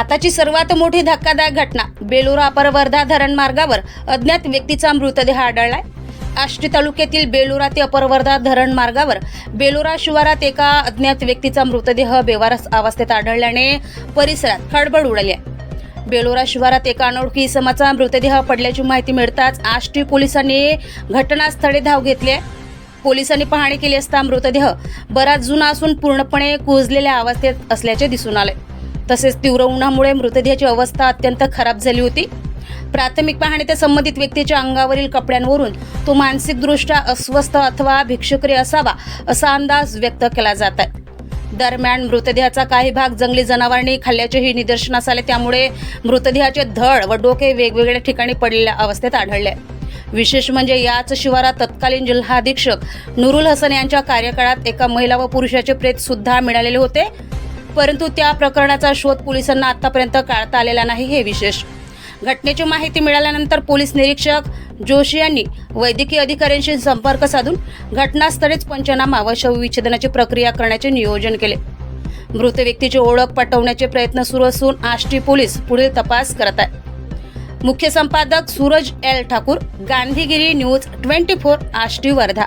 आताची सर्वात मोठी धक्कादायक घटना बेलोरा अपर वर्धा धरण मार्गावर अज्ञात व्यक्तीचा मृतदेह आढळलाय। आष्टी तालुक्यातील बेलोरा ते अपर वर्धा धरण मार्गावर बेलोरा शिवारात एका अज्ञात व्यक्तीचा मृतदेह बेवारस अवस्थेत आढळल्याने परिसरात खळबळ उडाली आहे। बेलोरा शिवारात एका अनोळखी इसमाचा मृतदेह पडल्याची माहिती मिळताच आष्टी पोलिसांनी घटनास्थळी धाव घेतली आहे। पोलिसांनी पाहणी केली असता मृतदेह बराच जुना असून पूर्णपणे कुजलेल्या अवस्थेत असल्याचे दिसून आले। तसेच तीव्र उन्हामुळे मृतदेहाची अवस्था अत्यंत खराब झाली होती। प्राथमिक पाहणीत संबंधित व्यक्तीच्या अंगावरील कपड्यांवरून तो मानसिकदृष्ट्या अस्वस्थ अथवा भिक्षुकरी असावा असा अंदाज व्यक्त केला जात आहे। दरम्यान मृतदेहाचा काही भाग जंगली जनावरांनी खाल्ल्याचेही निदर्शनास आले, त्यामुळे मृतदेहाचे धड व डोके वेगवेगळ्या ठिकाणी पडलेल्या अवस्थेत आढळले। विशेष म्हणजे याच शिवारात तत्कालीन जिल्हा अधीक्षक नुरुल हसन यांच्या कार्यकाळात एका महिला व पुरुषाचे प्रेत सुद्धा मिळालेले होते, परंतु त्या प्रकरणाचा शोध पोलिसांना आतापर्यंत काढता आलेला नाही हे विशेष। घटनेची माहिती मिळाल्यानंतर पोलीस निरीक्षक जोशी यांनी वैद्यकीय अधिकाऱ्यांशी संपर्क साधून घटनास्थळीच पंचनामा व शवविच्छेदनाची प्रक्रिया करण्याचे नियोजन केले। मृत व्यक्तीची ओळख पटवण्याचे प्रयत्न सुरू असून आष्टी पोलीस पुढील तपास करत आहेत। मुख्य संपादक सूरज एल ठाकूर, गांधीगिरी न्यूज 24 आष्टी वर्धा।